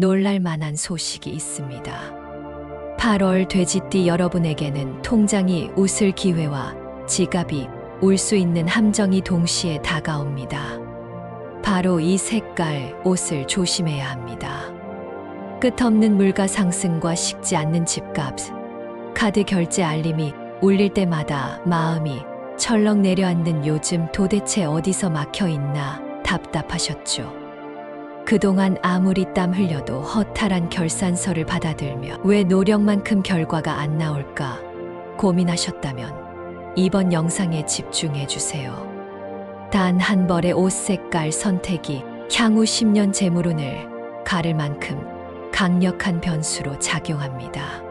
놀랄만한 소식이 있습니다. 8월 돼지띠 여러분에게는 통장이 웃을 기회와 지갑이 울 수 있는 함정이 동시에 다가옵니다. 바로 이 색깔 옷을 조심해야 합니다. 끝없는 물가 상승과 식지 않는 집값, 카드 결제 알림이 울릴 때마다 마음이 철렁 내려앉는 요즘 도대체 어디서 막혀 있나 답답하셨죠. 그동안 아무리 땀 흘려도 허탈한 결산서를 받아들며 왜 노력만큼 결과가 안 나올까 고민하셨다면 이번 영상에 집중해 주세요. 단 한 벌의 옷 색깔 선택이 향후 10년 재물운을 가를 만큼 강력한 변수로 작용합니다.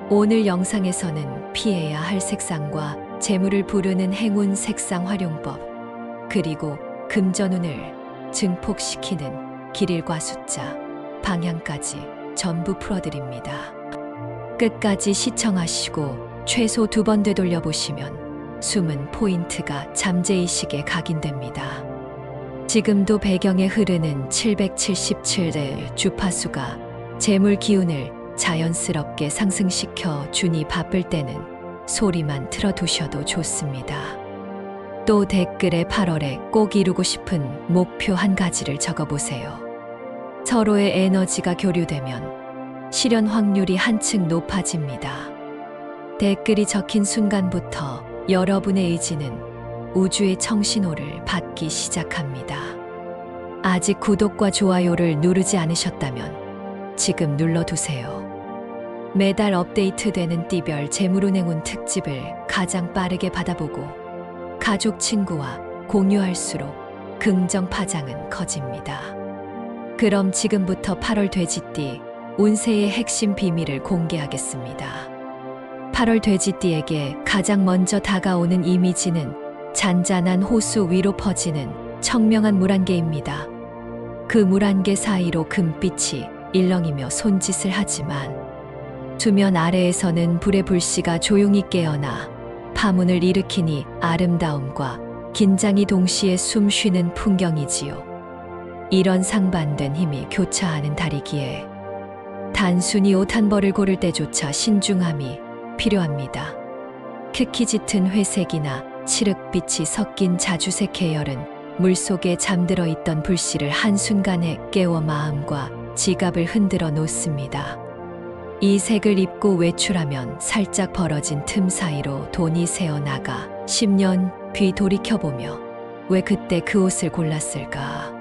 오늘 영상에서는 피해야 할 색상과 재물을 부르는 행운 색상 활용법, 그리고 금전운을 증폭시키는 길일과 숫자, 방향까지 전부 풀어드립니다. 끝까지 시청하시고 최소 2번 되돌려 보시면 숨은 포인트가 잠재의식에 각인됩니다. 지금도 배경에 흐르는 777의 주파수가 재물 기운을 자연스럽게 상승시켜 주니 바쁠 때는 소리만 틀어두셔도 좋습니다. 또 댓글에 8월에 꼭 이루고 싶은 목표 한 가지를 적어보세요. 서로의 에너지가 교류되면 실현 확률이 한층 높아집니다. 댓글이 적힌 순간부터 여러분의 의지는 우주의 청신호를 받기 시작합니다. 아직 구독과 좋아요를 누르지 않으셨다면 지금 눌러두세요. 매달 업데이트되는 띠별 재물운행운 특집을 가장 빠르게 받아보고 가족 친구와 공유할수록 긍정 파장은 커집니다. 그럼 지금부터 8월 돼지띠 운세의 핵심 비밀을 공개하겠습니다. 8월 돼지띠에게 가장 먼저 다가오는 이미지는 잔잔한 호수 위로 퍼지는 청명한 물안개입니다. 그 물안개 사이로 금빛이 일렁이며 손짓을 하지만 수면 아래에서는 불의 불씨가 조용히 깨어나 파문을 일으키니 아름다움과 긴장이 동시에 숨 쉬는 풍경이지요. 이런 상반된 힘이 교차하는 달이기에 단순히 옷 한 벌을 고를 때조차 신중함이 필요합니다. 특히 짙은 회색이나 칠흑빛이 섞인 자주색 계열은 물속에 잠들어 있던 불씨를 한순간에 깨워 마음과 지갑을 흔들어 놓습니다. 이 색을 입고 외출하면 살짝 벌어진 틈 사이로 돈이 새어나가 10년 뒤 돌이켜보며 왜 그때 그 옷을 골랐을까?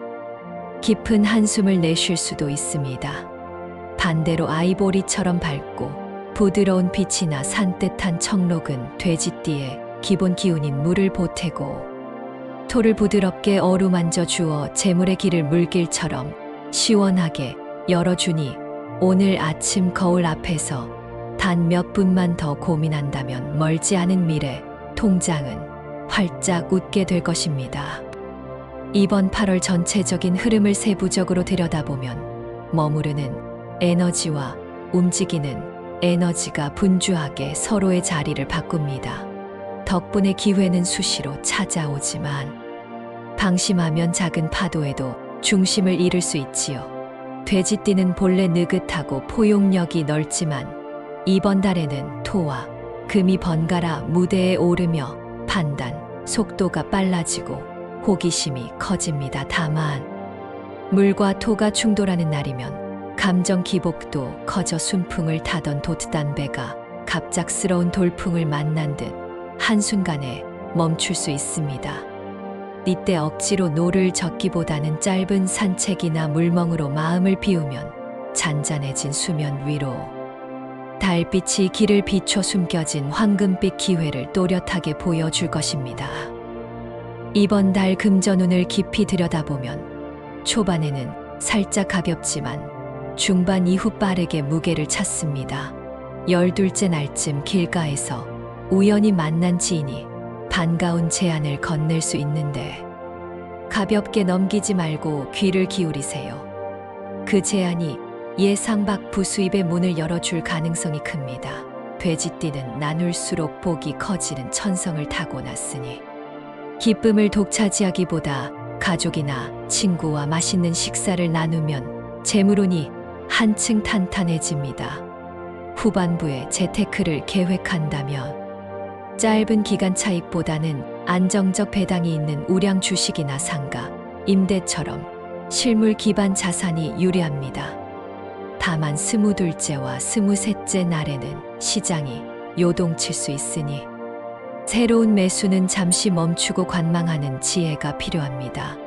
깊은 한숨을 내쉴 수도 있습니다. 반대로 아이보리처럼 밝고 부드러운 빛이나 산뜻한 청록은 돼지띠의 기본 기운인 물을 보태고 토를 부드럽게 어루만져 주어 재물의 길을 물길처럼 시원하게 열어주니 오늘 아침 거울 앞에서 단 몇 분만 더 고민한다면 멀지 않은 미래 통장은 활짝 웃게 될 것입니다. 이번 8월 전체적인 흐름을 세부적으로 들여다보면 머무르는 에너지와 움직이는 에너지가 분주하게 서로의 자리를 바꿉니다. 덕분에 기회는 수시로 찾아오지만 방심하면 작은 파도에도 중심을 잃을 수 있지요. 돼지띠는 본래 느긋하고 포용력이 넓지만 이번 달에는 토와 금이 번갈아 무대에 오르며 판단, 속도가 빨라지고 호기심이 커집니다. 다만 물과 토가 충돌하는 날이면 감정 기복도 커져 순풍을 타던 돛담배가 갑작스러운 돌풍을 만난 듯 한순간에 멈출 수 있습니다. 이때 억지로 노를 젓기보다는 짧은 산책이나 물멍으로 마음을 비우면 잔잔해진 수면 위로 달빛이 길을 비춰 숨겨진 황금빛 기회를 또렷하게 보여줄 것입니다. 이번 달 금전운을 깊이 들여다보면 초반에는 살짝 가볍지만 중반 이후 빠르게 무게를 찾습니다. 12째 날쯤 길가에서 우연히 만난 지인이 반가운 제안을 건넬 수 있는데 가볍게 넘기지 말고 귀를 기울이세요. 그 제안이 예상 밖 부수입의 문을 열어줄 가능성이 큽니다. 돼지띠는 나눌수록 복이 커지는 천성을 타고났으니 기쁨을 독차지하기보다 가족이나 친구와 맛있는 식사를 나누면 재물운이 한층 탄탄해집니다. 후반부에 재테크를 계획한다면 짧은 기간 차익보다는 안정적 배당이 있는 우량 주식이나 상가, 임대처럼 실물 기반 자산이 유리합니다. 다만 22둘째와 23째 날에는 시장이 요동칠 수 있으니 새로운 매수는 잠시 멈추고 관망하는 지혜가 필요합니다.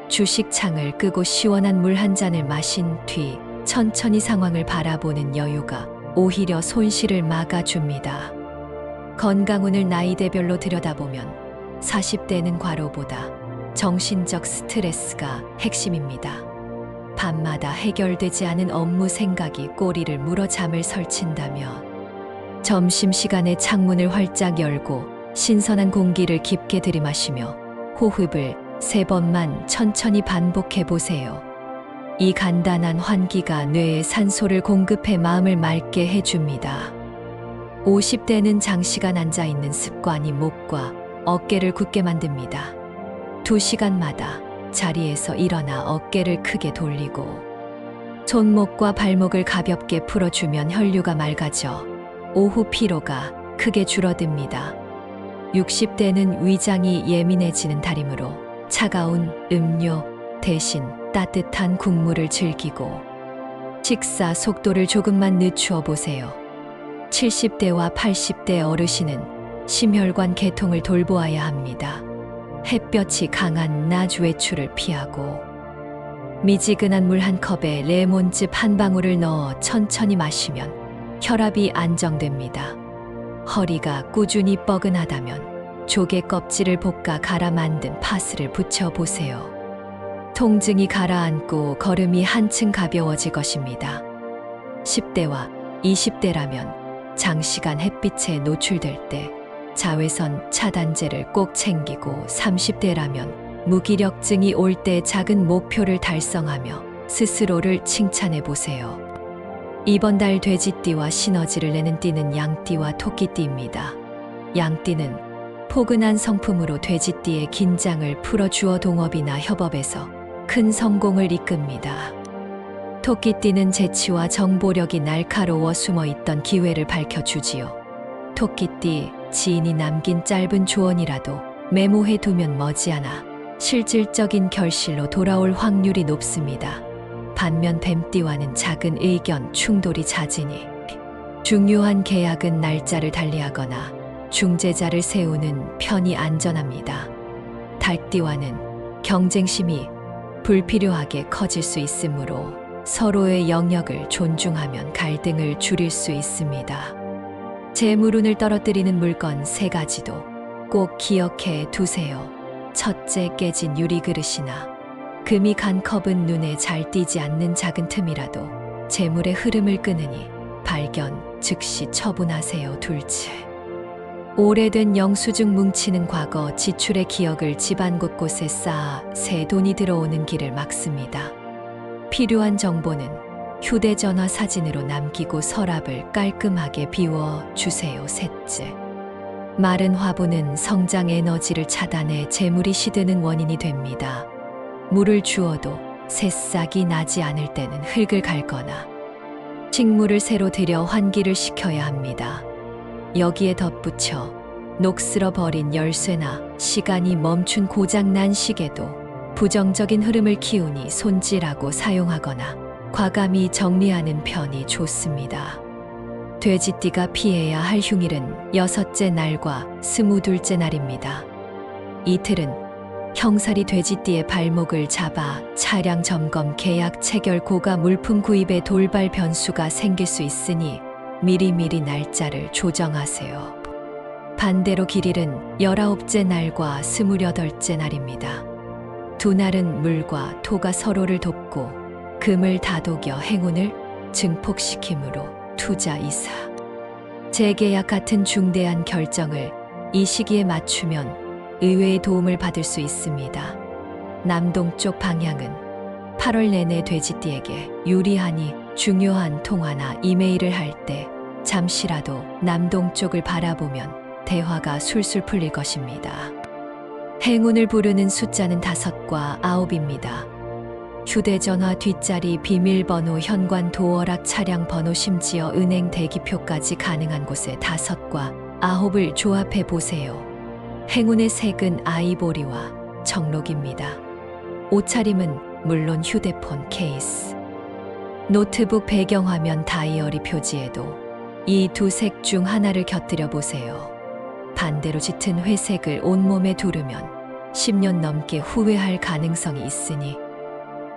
주식 창을 끄고 시원한 물 한 잔을 마신 뒤 천천히 상황을 바라보는 여유가 오히려 손실을 막아줍니다. 건강운을 나이대별로 들여다보면 40대는 과로보다 정신적 스트레스가 핵심입니다. 밤마다 해결되지 않은 업무 생각이 꼬리를 물어 잠을 설친다면 점심시간에 창문을 활짝 열고 신선한 공기를 깊게 들이마시며 호흡을 3번만 천천히 반복해 보세요. 이 간단한 환기가 뇌에 산소를 공급해 마음을 맑게 해줍니다. 50대는 장시간 앉아있는 습관이 목과 어깨를 굳게 만듭니다. 2시간마다 자리에서 일어나 어깨를 크게 돌리고 손목과 발목을 가볍게 풀어주면 혈류가 맑아져 오후 피로가 크게 줄어듭니다. 60대는 위장이 예민해지는 달이므로 차가운 음료 대신 따뜻한 국물을 즐기고 식사 속도를 조금만 늦추어 보세요. 70대와 80대 어르신은 심혈관 계통을 돌보아야 합니다. 햇볕이 강한 낮 외출을 피하고 미지근한 물 한 컵에 레몬즙 한 방울을 넣어 천천히 마시면 혈압이 안정됩니다. 허리가 꾸준히 뻐근하다면 조개 껍질을 볶아 갈아 만든 파스를 부쳐보세요. 통증이 가라앉고 걸음이 한층 가벼워질 것입니다. 10대와 20대라면 장시간 햇빛에 노출될 때 자외선 차단제를 꼭 챙기고 30대라면 무기력증이 올 때 작은 목표를 달성하며 스스로를 칭찬해 보세요. 이번 달 돼지띠와 시너지를 내는 띠는 양띠와 토끼띠입니다. 양띠는 포근한 성품으로 돼지띠의 긴장을 풀어주어 동업이나 협업에서 큰 성공을 이끕니다. 토끼띠는 재치와 정보력이 날카로워 숨어있던 기회를 밝혀주지요. 토끼띠 지인이 남긴 짧은 조언이라도 메모해 두면 머지않아 실질적인 결실로 돌아올 확률이 높습니다. 반면 뱀띠와는 작은 의견 충돌이 잦으니 중요한 계약은 날짜를 달리하거나 중재자를 세우는 편이 안전합니다. 달띠와는 경쟁심이 불필요하게 커질 수 있으므로 서로의 영역을 존중하면 갈등을 줄일 수 있습니다. 재물운을 떨어뜨리는 물건 3가지도 꼭 기억해 두세요. 첫째, 깨진 유리그릇이나 금이 간 컵은 눈에 잘 띄지 않는 작은 틈이라도 재물의 흐름을 끊으니 발견 즉시 처분하세요. 둘째, 오래된 영수증 뭉치는 과거 지출의 기억을 집안 곳곳에 쌓아 새 돈이 들어오는 길을 막습니다. 필요한 정보는 휴대전화 사진으로 남기고 서랍을 깔끔하게 비워주세요. 셋째, 마른 화분은 성장 에너지를 차단해 재물이 시드는 원인이 됩니다. 물을 주어도 새싹이 나지 않을 때는 흙을 갈거나 식물을 새로 들여 환기를 시켜야 합니다. 여기에 덧붙여 녹슬어 버린 열쇠나 시간이 멈춘 고장난 시계도 부정적인 흐름을 키우니 손질하고 사용하거나 과감히 정리하는 편이 좋습니다. 돼지띠가 피해야 할 흉일은 6째 날과 22둘째 날입니다. 이틀은 형살이 돼지띠의 발목을 잡아 차량 점검, 계약 체결, 고가 물품 구입에 돌발 변수가 생길 수 있으니 미리미리 날짜를 조정하세요. 반대로 길일은 19째 날과 28째 날입니다. 두 날은 물과 토가 서로를 돕고 금을 다독여 행운을 증폭시키므로 투자, 이사, 재계약 같은 중대한 결정을 이 시기에 맞추면 의외의 도움을 받을 수 있습니다. 남동쪽 방향은 8월 내내 돼지띠에게 유리하니 중요한 통화나 이메일을 할 때 잠시라도 남동쪽을 바라보면 대화가 술술 풀릴 것입니다. 행운을 부르는 숫자는 5과 9입니다. 휴대전화 뒷자리 비밀번호 현관 도어락 차량 번호 심지어 은행 대기표까지 가능한 곳에 5과 9을 조합해 보세요. 행운의 색은 아이보리와 청록입니다. 옷차림은 물론 휴대폰 케이스, 노트북 배경화면 다이어리 표지에도 이 두 색 중 하나를 곁들여 보세요. 반대로 짙은 회색을 온몸에 두르면 10년 넘게 후회할 가능성이 있으니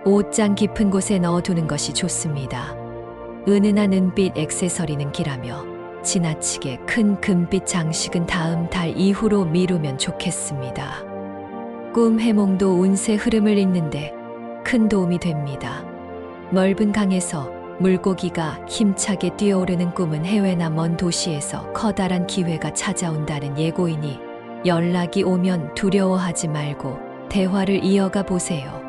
옷장 깊은 곳에 넣어두는 것이 좋습니다. 은은한 은빛 액세서리는 길하며 지나치게 큰 금빛 장식은 다음 달 이후로 미루면 좋겠습니다. 꿈 해몽도 운세 흐름을 잇는데 큰 도움이 됩니다. 넓은 강에서 물고기가 힘차게 뛰어오르는 꿈은 해외나 먼 도시에서 커다란 기회가 찾아온다는 예고이니 연락이 오면 두려워하지 말고 대화를 이어가 보세요.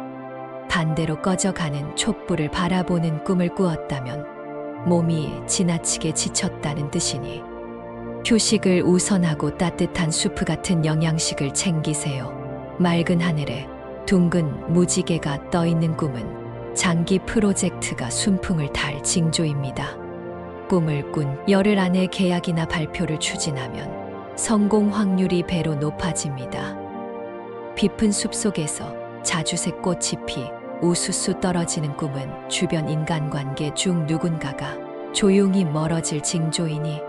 반대로 꺼져가는 촛불을 바라보는 꿈을 꾸었다면 몸이 지나치게 지쳤다는 뜻이니 휴식을 우선하고 따뜻한 수프 같은 영양식을 챙기세요. 맑은 하늘에 둥근 무지개가 떠 있는 꿈은 장기 프로젝트가 순풍을 탈 징조입니다. 꿈을 꾼 열흘 안에 계약이나 발표를 추진하면 성공 확률이 배로 높아집니다. 깊은 숲속에서 자주색 꽃이 피 우수수 떨어지는 꿈은 주변 인간관계 중 누군가가 조용히 멀어질 징조이니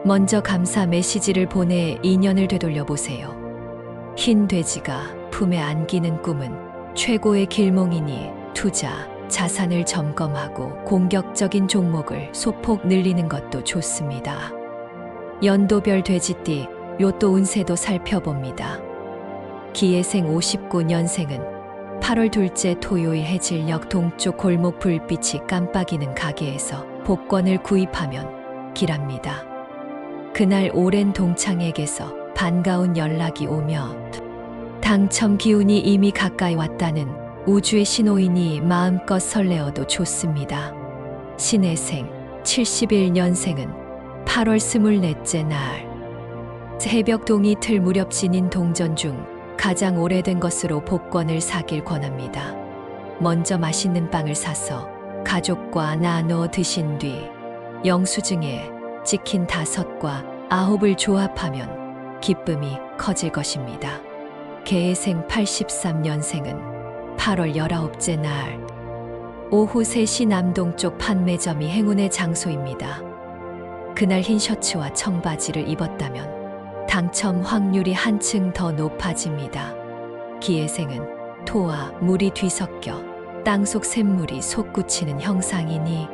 먼저 감사 메시지를 보내 인연을 되돌려 보세요. 흰 돼지가 품에 안기는 꿈은 최고의 길몽이니 투자, 자산을 점검하고 공격적인 종목을 소폭 늘리는 것도 좋습니다. 연도별 돼지띠, 로또 운세도 살펴봅니다. 기해생 59년생은 8월 둘째 토요일 해질녘 동쪽 골목 불빛이 깜빡이는 가게에서 복권을 구입하면 길합니다. 그날 오랜 동창에게서 반가운 연락이 오며 당첨 기운이 이미 가까이 왔다는 우주의 신호이니 마음껏 설레어도 좋습니다. 신해생 71년생은 8월 24째 날 새벽 동이 틀 무렵 지닌 동전 중 가장 오래된 것으로 복권을 사길 권합니다. 먼저 맛있는 빵을 사서 가족과 나눠 드신 뒤 영수증에 찍힌 5과 9을 조합하면 기쁨이 커질 것입니다. 개해생 83년생은 8월 19째 날 오후 3시 남동쪽 판매점이 행운의 장소입니다. 그날 흰 셔츠와 청바지를 입었다면 당첨 확률이 한층 더 높아집니다. 기해생은 토와 물이 뒤섞여 땅속 샘물이 솟구치는 형상이니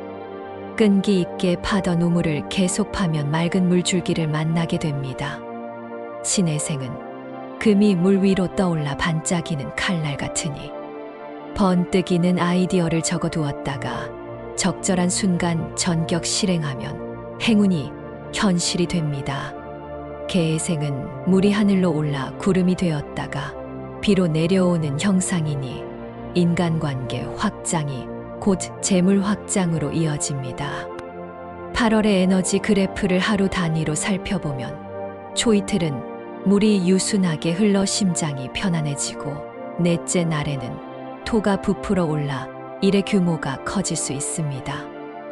끈기 있게 파던 우물을 계속 파면 맑은 물줄기를 만나게 됩니다. 신해생은 금이 물 위로 떠올라 반짝이는 칼날 같으니 번뜩이는 아이디어를 적어두었다가 적절한 순간 전격 실행하면 행운이 현실이 됩니다. 개해생은 물이 하늘로 올라 구름이 되었다가 비로 내려오는 형상이니 인간관계 확장이 곧 재물 확장으로 이어집니다. 8월의 에너지 그래프를 하루 단위로 살펴보면 초이틀은 물이 유순하게 흘러 심장이 편안해지고 넷째 날에는 토가 부풀어 올라 일의 규모가 커질 수 있습니다.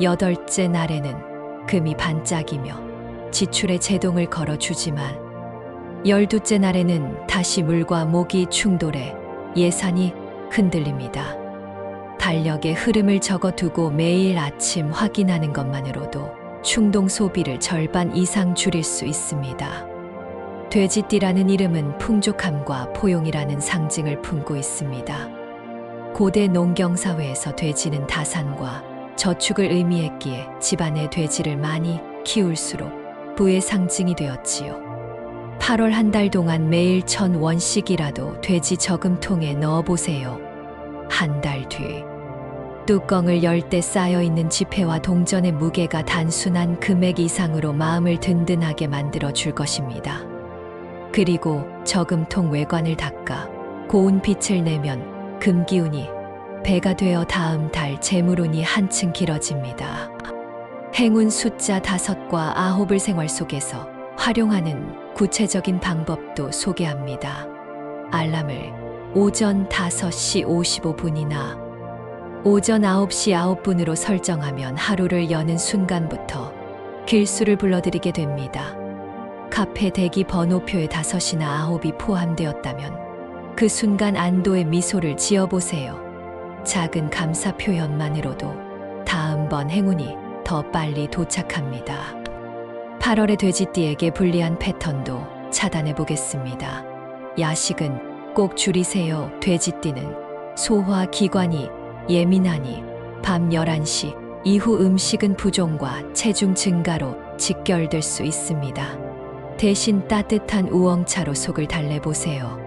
여덟째 날에는 금이 반짝이며 지출의 제동을 걸어주지만 12째 날에는 다시 물과 목이 충돌해 예산이 흔들립니다. 달력에 흐름을 적어두고 매일 아침 확인하는 것만으로도 충동 소비를 절반 이상 줄일 수 있습니다. 돼지띠라는 이름은 풍족함과 포용이라는 상징을 품고 있습니다. 고대 농경사회에서 돼지는 다산과 저축을 의미했기에 집안에 돼지를 많이 키울수록 부의 상징이 되었지요. 8월 한 달 동안 매일 1,000원씩이라도 돼지 저금통에 넣어보세요. 한 달 뒤 뚜껑을 열 때 쌓여있는 지폐와 동전의 무게가 단순한 금액 이상으로 마음을 든든하게 만들어 줄 것입니다. 그리고 저금통 외관을 닦아 고운 빛을 내면 금기운이 배가 되어 다음 달 재물운이 한층 길어집니다. 행운 숫자 5과 9을 생활 속에서 활용하는 구체적인 방법도 소개합니다. 알람을 오전 5시 55분이나 오전 9시 9분으로 설정하면 하루를 여는 순간부터 길수를 불러드리게 됩니다. 카페 대기 번호표에 5이나 9이 포함되었다면 그 순간 안도의 미소를 지어보세요. 작은 감사 표현만으로도 다음번 행운이 더 빨리 도착합니다. 8월의 돼지띠에게 불리한 패턴도 차단해 보겠습니다. 야식은 꼭 줄이세요. 돼지띠는 소화 기관이 예민하니 밤 11시 이후 음식은 부종과 체중 증가로 직결될 수 있습니다. 대신 따뜻한 우엉차로 속을 달래보세요.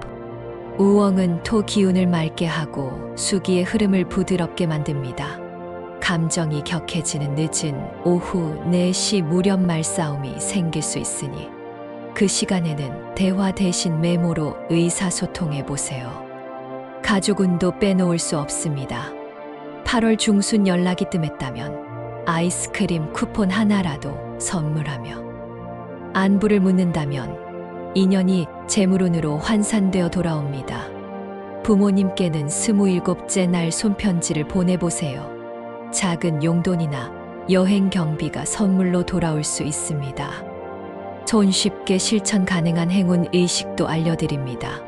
우엉은 토 기운을 맑게 하고 수기의 흐름을 부드럽게 만듭니다. 감정이 격해지는 늦은 오후 4시 무렵 말싸움이 생길 수 있으니 그 시간에는 대화 대신 메모로 의사소통해 보세요. 가족운도 빼놓을 수 없습니다. 8월 중순 연락이 뜸했다면 아이스크림 쿠폰 하나라도 선물하며 안부를 묻는다면 인연이 재물운으로 환산되어 돌아옵니다. 부모님께는 27째 날 손편지를 보내보세요. 작은 용돈이나 여행 경비가 선물로 돌아올 수 있습니다. 손쉽게 실천 가능한 행운 의식도 알려드립니다.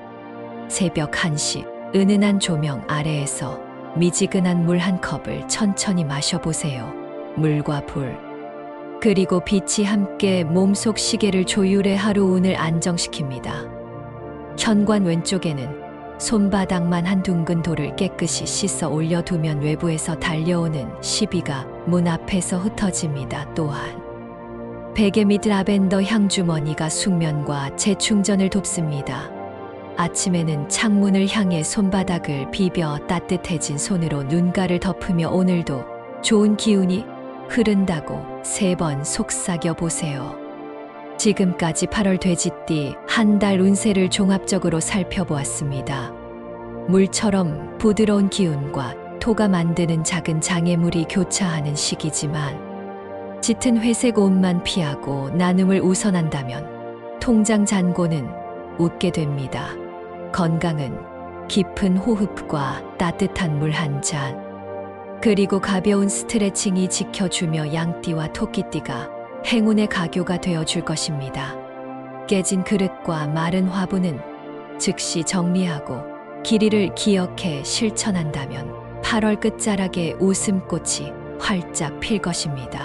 새벽 1시 은은한 조명 아래에서 미지근한 물 한 컵을 천천히 마셔보세요. 물과 불, 그리고 빛이 함께 몸속 시계를 조율해 하루 운을 안정시킵니다. 현관 왼쪽에는 손바닥만 한 둥근 돌을 깨끗이 씻어 올려두면 외부에서 달려오는 시비가 문 앞에서 흩어집니다. 또한 베개 및 라벤더 향주머니가 숙면과 재충전을 돕습니다. 아침에는 창문을 향해 손바닥을 비벼 따뜻해진 손으로 눈가를 덮으며 오늘도 좋은 기운이 흐른다고 3번 속삭여 보세요. 지금까지 8월 돼지띠 한 달 운세를 종합적으로 살펴보았습니다. 물처럼 부드러운 기운과 토가 만드는 작은 장애물이 교차하는 시기지만 짙은 회색 옷만 피하고 나눔을 우선한다면 통장 잔고는 웃게 됩니다. 건강은 깊은 호흡과 따뜻한 물 한 잔, 그리고 가벼운 스트레칭이 지켜주며 양띠와 토끼띠가 행운의 가교가 되어줄 것입니다. 깨진 그릇과 마른 화분은 즉시 정리하고 길이를 기억해 실천한다면 8월 끝자락에 웃음꽃이 활짝 필 것입니다.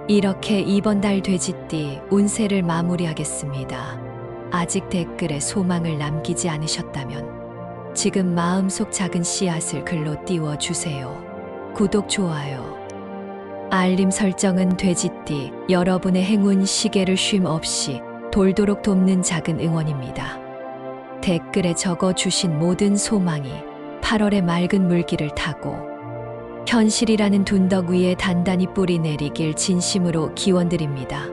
이렇게 이번 달 돼지띠 운세를 마무리하겠습니다. 아직 댓글에 소망을 남기지 않으셨다면 지금 마음속 작은 씨앗을 글로 띄워주세요. 구독, 좋아요, 알림 설정은 돼지띠 여러분의 행운 시계를 쉼 없이 돌도록 돕는 작은 응원입니다. 댓글에 적어주신 모든 소망이 8월의 맑은 물길을 타고 현실이라는 둔덕 위에 단단히 뿌리 내리길 진심으로 기원드립니다.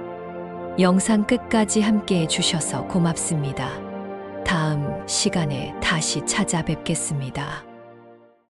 영상 끝까지 함께해 주셔서 고맙습니다. 다음 시간에 다시 찾아뵙겠습니다.